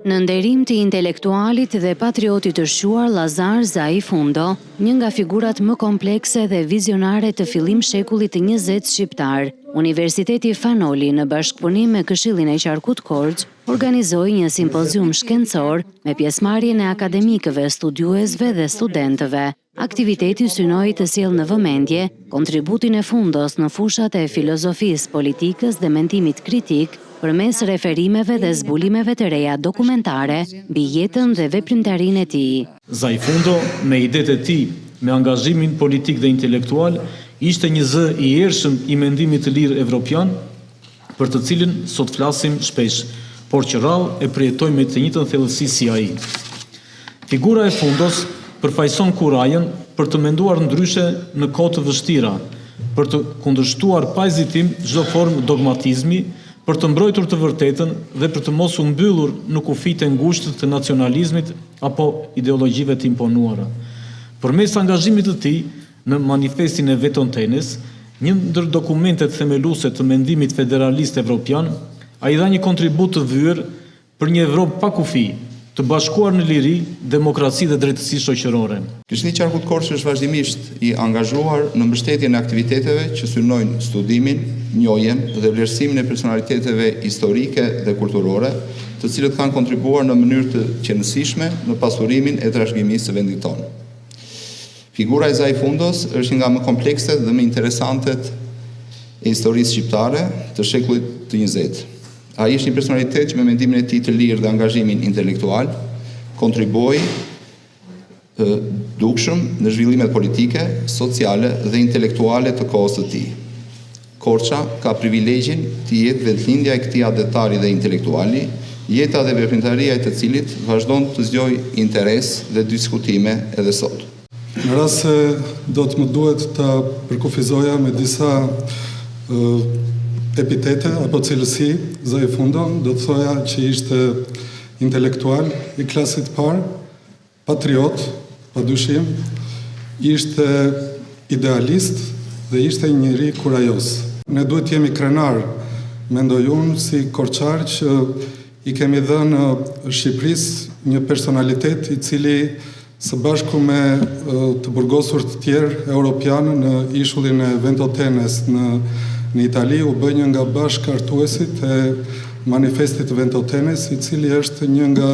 Në nderim të intelektualit dhe patriotit të shquar Lazar Zaifundo, një nga figurat më komplekse dhe vizionare të fillim shekullit të 20 shqiptar, Universiteti Fanoli në bashkëpunim me Këshillin e Qarkut Korç organizoi një simpozium shkencor me pjesëmarrjen e akademikëve, studiuesve dhe studentëve. Aktiviteti synoi të sjellë në vëmendje kontributin e Fundos në fushat e filozofisë, politikës dhe mendimit kritik përmes referimeve dhe zbulimeve të reja dokumentare mbi jetën dhe veprimtarinë e tij. Zaifundo, me idetë e tij, me angazhimin politik dhe intelektual, ishte një zë i ershëm i mendimit të lirë evropian, për të cilin sot flasim shpesh, por që rrallë e përjetojmë me të njëjtën thellësi si ai. Figura e Fundos përfaqëson kurajën për të menduar ndryshe në kohë të vështira, për të kundërshtuar pa hezitim çdo formë dogmatizmi, për të mbrojtur të vërtetën dhe për të mos u mbyllur në kufijtë e ngushtë të nacionalizmit apo ideologjive të imponuara. Përmes angazhimit të tij në manifestin e Vetontenes, një ndër dokumentet themeluese të mendimit federalist evropian, ai dha një kontribut të vyer për një Evropë pa kufi, të bashkuar në liri, demokraci dhe drejtësi shoqërore. Këshilli i Qarkut Korç është vazhdimisht i angazhuar në mbështetjen e aktiviteteve që synojnë studimin, njohjen dhe vlerësimin e personaliteteve historike dhe kulturore, të cilët kanë kontribuar në mënyrë të qenësishme në pasurimin e trashëgimisë së vendit tonë. Figura e Zaifundos është një nga më komplekset dhe më interesantet e historisë shqiptare të shekullit të 20. Ai është një personalitet që me mendimin e tij të lirë dhe angazhimin intelektual kontriboi dukshëm në zhvillimet politike, sociale dhe intelektuale të kohës së tij. Korça ka privilegjin të jetë vendlindja e këtij adetari dhe intelektuali, jeta dhe veprimtaria e të cilit vazhdon të zgjojë interes dhe diskutime edhe sot. Në rast se do të më duhet të përkufizoja me disa epitete apo cilësi Zaifundo, do të thoja që ishte intelektual i klasit parë, patriot, padyshim, ishte idealist dhe ishte njëri kurajos. Ne duhet jemi krenar, mendoj unë, si korçar që i kemi dhënë Shqipërisë një personalitet i cili së bashku me të burgosur të tjerë europianë në ishullin e Ventotenes në Itali u bë një nga bashkëartuesit e manifestit Ventotenes, i cili është një nga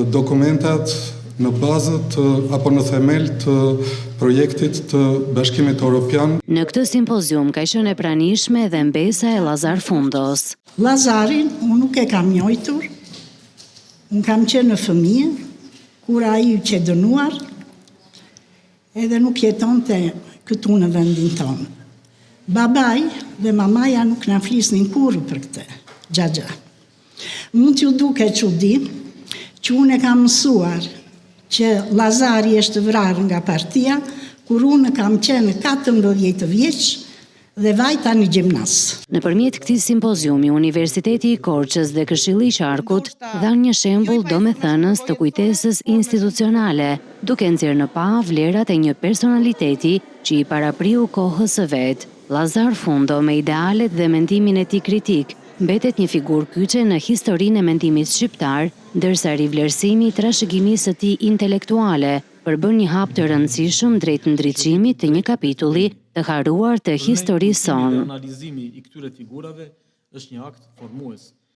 dokumentat në bazët apo në themel të projektit të Bashkimit Evropian. Në këtë simpozium ka qenë e pranishme edhe mbesa e Lazar Fundos. Lazarin unë nuk e kam njohur, unë kam qenë në fëmijë, kur ai u që dënuar, edhe nuk jetonte këtu në vendin tonë. Babaj dhe mamaja nuk na flisnin kurrë për këtë, xhaxha. Mund t'ju duke çudi që unë e kam mësuar që Lazari është vrarë nga partia, kur unë kam qenë 14 vjeç dhe vajta në gjimnas. Nëpërmjet këtij simpoziumi, Universiteti i Korçës dhe Këshilli i Qarkut dhanë një shembull domethënës të kujtesës institucionale, duke nxjerrë në pa vlerat e një personaliteti që i parapriu kohës së vet. Lazar Fundo, me idealet dhe mendimin e tij kritik, mbetet një figurë kyçe në historinë e mendimit shqiptar, ndërsa rivlerësimi i trashëgimisë së tij intelektuale përbën një hap të rëndësishëm drejt ndriçimit të një kapitulli të haruar të historisë sonë. Analizimi i këtyre figurave është një akt formues.